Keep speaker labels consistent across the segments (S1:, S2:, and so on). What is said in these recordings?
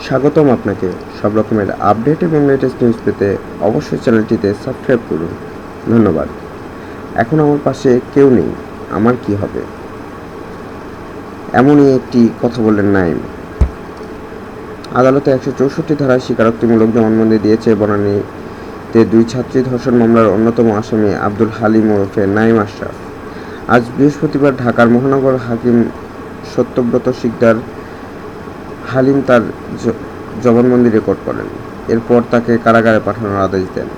S1: স্বাগতম আপনাকে। সব রকমের আপডেট এবং লেটেস্ট নিউজ পেতে অবশ্যই চ্যানেলটিতে সাবস্ক্রাইব করুন। ধন্যবাদ। এখন আমার পাশে কেউ নেই, আমার কি হবে? এমনই একটি কথা বললেন নাঈম। আদালতে ১৬৪ ধারায় স্বীকারোক্তিমূলক জবানবন্দি দিয়েছে বনানীতে ২ ছাত্রী ধর্ষণ মামলার অন্যতম আসামি আব্দুল হালিম ওরফে নাঈম আশরাফ। আজ বৃহস্পতিবার ঢাকার মহানগর হাকিম সত্যব্রত শিকদার হালিম তার জবানবন্দি রেকর্ড করেন। এরপর তাকে কারাগারে পাঠানোর আদেশ দেন।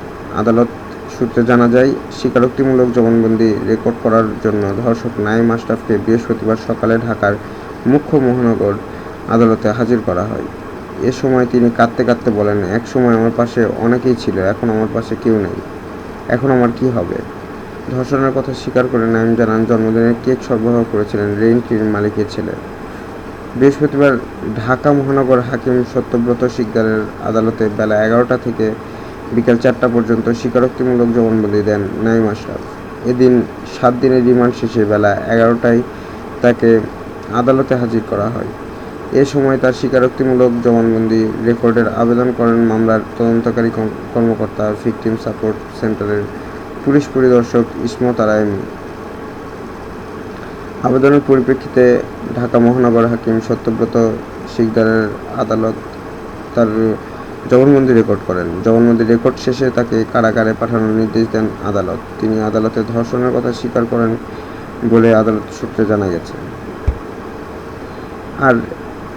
S1: আদালত সূত্রে জানা যায়, স্বীকারোক্তিমূলক জবানবন্দি রেকর্ড করার জন্য ধর্ষক নাঈম আশরাফকে বৃহস্পতিবার সকালে ঢাকার মুখ্য মহানগর আদালতে হাজির করা হয়। এ সময় তিনি কাঁদতে কাঁদতে বলেন, "এক সময় আমার পাশে অনেকেই ছিল, এখন আমার পাশে কেউ নেই। এখন আমার কী হবে?" ধর্ষণের কথা স্বীকার করে নাঈম জানান, জন্মদিনের কেক সরবরাহ করেছিলেন রেইনট্রির মালিকের ছেলে। বৃহস্পতিবার ঢাকা মহানগর হাকিম সত্যব্রত শিকদারের আদালতে বেলা ১১টা থেকে বিকেল ৪টা পর্যন্ত স্বীকারোক্তিমূলক জবানবন্দি দেন নাঈম আশরাফ। এদিন ৭ দিনের রিমান্ড শেষে বেলা ১১টায় তাকে আদালতে হাজির করা হয়। এ সময় তার স্বীকারোক্তিমূলক জবানবন্দি রেকর্ডের আবেদন করেন মামলার তদন্তকারী কর্মকর্তা ভিকটিম সাপোর্ট সেন্টারের পুলিশ পরিদর্শক ইসমত আরা এমি। আবেদনের পরিপ্রেক্ষিতে ঢাকা মহানগর হাকিম সত্যব্রত শিকদারের আদালত তার জবানবন্দি রেকর্ড করেন। জবানবন্দি রেকর্ড শেষে তাকে কারাগারে পাঠানোর নির্দেশ দেন আদালত। তিনি আদালতে ধর্ষণের কথা স্বীকার করেন বলে আদালত সূত্রে জানা গেছে। আর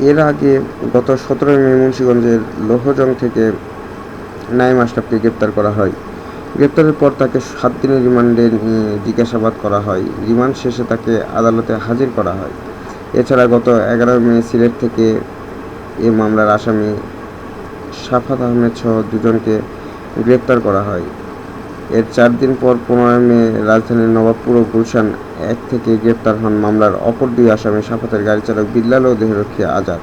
S1: এর আগে গত ১৭ মে মুন্সিগঞ্জের লোহজং থেকে নাঈম আশরাফকে গ্রেপ্তার করা হয়। গ্রেপ্তারের পর তাকে ৭ দিনের রিমান্ডে নিয়ে জিজ্ঞাসাবাদ করা হয়। রিমান্ড শেষে তাকে আদালতে হাজির করা হয়। এছাড়া গত ১১ মে সিলেট থেকে এ মামলার আসামি সাফাত আহমেদ সহ দুজনকে গ্রেপ্তার করা হয়। এর ৪ দিন পর ১৫ মে রাজধানীর নবাবপুর ও গুলশান ১ থেকে গ্রেপ্তার হন মামলার অপর ২ আসামি সাফাতের গাড়িচালক বিল্লাল ও দেহরক্ষী আজাদ।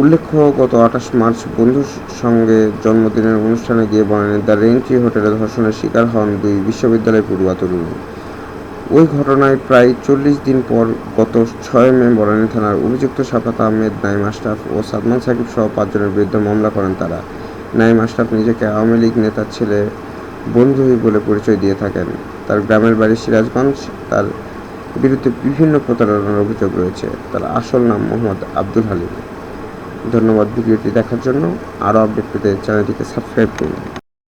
S1: উল্লেখ্য, গত ২৮ মার্চ বন্ধুর সঙ্গে জন্মদিনের অনুষ্ঠানে গিয়ে বনানীর দ্য রেইনট্রি হোটেলে ধর্ষণের শিকার হন ২ বিশ্ববিদ্যালয় পড়ুয়া তরুণী। ওই ঘটনায় প্রায় ৪০ দিন পর গত ৬ মে বনানী থানার অভিযুক্ত সাফাত আহমেদ, নাঈম আশরাফ ও সাদমান সাকিব সহ ৫ জনের বিরুদ্ধে মামলা করেন তারা। নাঈম আশরাফ নিজেকে আওয়ামী লীগ নেতার ছেলে বন্ধুই বলে পরিচয় দিয়ে থাকেন। তার গ্রামের বাড়ি সিরাজগঞ্জ। তার বিরুদ্ধে বিভিন্ন প্রতারণার অভিযোগ রয়েছে। তার আসল নাম মোহাম্মদ আব্দুল হালিম। ধন্যবাদ ভিডিওটি দেখার জন্য। আরও আপডেট পেতে চ্যানেলটিকে সাবস্ক্রাইব করুন।